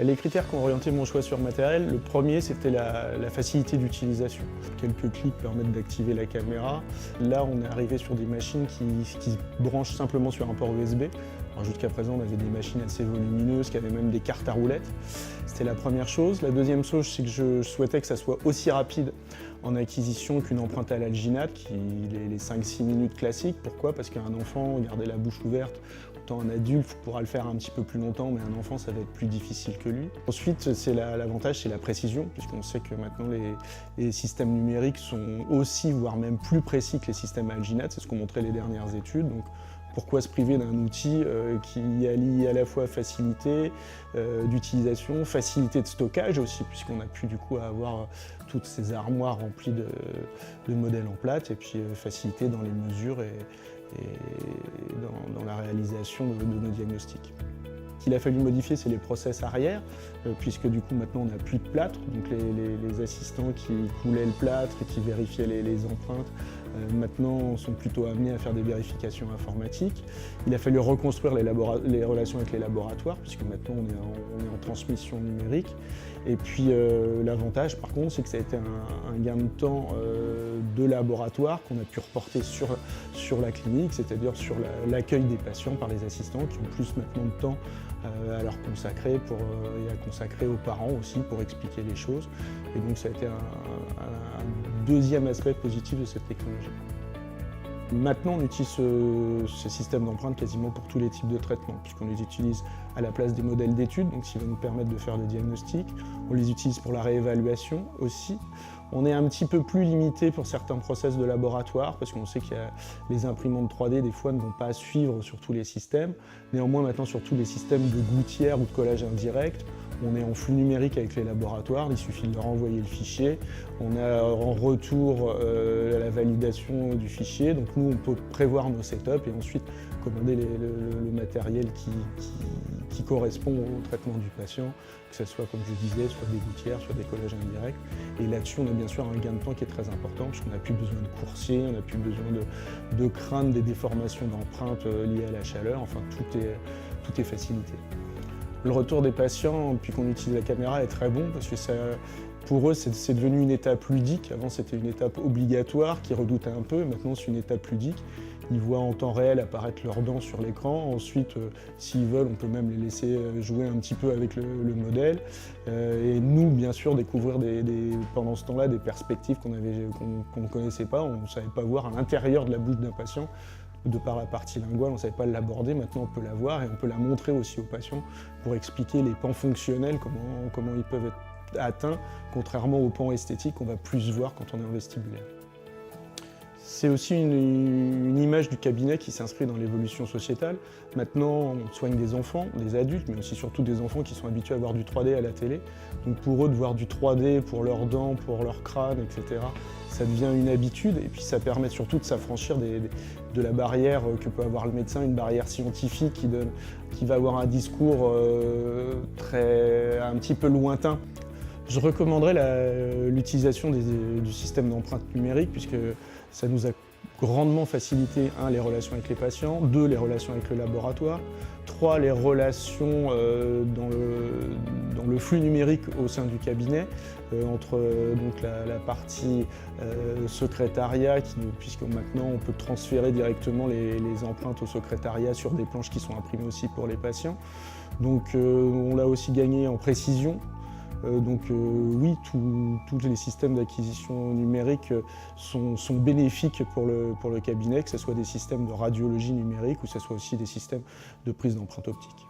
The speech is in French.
Les critères qui ont orienté mon choix sur matériel, le premier c'était la facilité d'utilisation. Quelques clics permettent d'activer la caméra. Là on est arrivé sur des machines qui se branchent simplement sur un port USB. Jusqu'à présent on avait des machines assez volumineuses qui avaient même des cartes à roulettes. C'était la première chose. La deuxième chose c'est que je souhaitais que ça soit aussi rapide en acquisition qu'une empreinte à l'alginate, qui est les 5-6 minutes classiques. Pourquoi? Parce qu'un enfant, garder la bouche ouverte, autant un adulte pourra le faire un petit peu plus longtemps, mais un enfant, ça va être plus difficile que lui. Ensuite, l'avantage, c'est la précision, puisqu'on sait que maintenant, les systèmes numériques sont aussi, voire même plus précis que les systèmes à alginate. C'est ce qu'ont montré les dernières études. Donc, pourquoi se priver d'un outil qui allie à la fois facilité d'utilisation, facilité de stockage aussi, puisqu'on a pu du coup avoir toutes ces armoires remplies de modèles en plate, et puis facilité dans les mesures et dans la réalisation de nos diagnostics. Ce qu'il a fallu modifier, c'est les process arrière, puisque du coup maintenant on n'a plus de plâtre, donc les assistants qui coulaient le plâtre et qui vérifiaient les empreintes, maintenant sont plutôt amenés à faire des vérifications informatiques. Il a fallu reconstruire les relations avec les laboratoires, puisque maintenant on est en transmission numérique. Et puis l'avantage par contre, c'est que ça a été un gain de temps de laboratoire qu'on a pu reporter sur la clinique, c'est-à-dire sur l'accueil des patients par les assistants qui ont plus maintenant de temps à leur consacrer et à consacrer aux parents aussi pour expliquer les choses. Et donc ça a été un deuxième aspect positif de cette technologie. Maintenant, on utilise ce système d'empreinte quasiment pour tous les types de traitements, puisqu'on les utilise à la place des modèles d'études, donc ce qui va nous permettre de faire le diagnostic. On les utilise pour la réévaluation aussi. On est un petit peu plus limité pour certains process de laboratoire, parce qu'on sait que les imprimantes 3D, des fois, ne vont pas suivre sur tous les systèmes. Néanmoins, maintenant, sur tous les systèmes de gouttière ou de collage indirect, on est en flux numérique avec les laboratoires, il suffit de leur envoyer le fichier. On a en retour la validation du fichier, donc nous on peut prévoir nos setups et ensuite commander le matériel qui correspond au traitement du patient, que ce soit, comme je disais, soit des gouttières, soit des collages indirects. Et là-dessus, on a bien sûr un gain de temps qui est très important, puisqu'on n'a plus besoin de coursier, on n'a plus besoin de craindre des déformations d'empreintes liées à la chaleur, enfin tout est facilité. Le retour des patients, depuis qu'on utilise la caméra, est très bon parce que pour eux, c'est devenu une étape ludique. Avant, c'était une étape obligatoire qui redoutait un peu. Maintenant, c'est une étape ludique. Ils voient en temps réel apparaître leurs dents sur l'écran. Ensuite, s'ils veulent, on peut même les laisser jouer un petit peu avec le modèle. Et nous, bien sûr, découvrir pendant ce temps-là des perspectives qu'on ne connaissait pas. On ne savait pas voir à l'intérieur de la bouche d'un patient. De par la partie linguale, on ne savait pas l'aborder, maintenant on peut la voir et on peut la montrer aussi aux patients pour expliquer les pans fonctionnels, comment ils peuvent être atteints, contrairement aux pans esthétiques qu'on va plus voir quand on est en vestibulaire. C'est aussi une image du cabinet qui s'inscrit dans l'évolution sociétale. Maintenant, on soigne des enfants, des adultes, mais aussi surtout des enfants qui sont habitués à voir du 3D à la télé. Donc pour eux, de voir du 3D pour leurs dents, pour leur crâne, etc., ça devient une habitude et puis ça permet surtout de s'affranchir de la barrière que peut avoir le médecin, une barrière scientifique qui va avoir un discours un petit peu lointain. Je recommanderais l'utilisation du système d'empreinte numérique puisque ça nous a grandement facilité, 1, les relations avec les patients, 2, les relations avec le laboratoire, 3, les relations dans le flux numérique au sein du cabinet, entre donc la partie secrétariat, puisque maintenant on peut transférer directement les empreintes au secrétariat sur des planches qui sont imprimées aussi pour les patients. Donc on l'a aussi gagné en précision. Oui, tous les systèmes d'acquisition numérique sont bénéfiques pour le cabinet, que ce soit des systèmes de radiologie numérique ou que ce soit aussi des systèmes de prise d'empreintes optiques.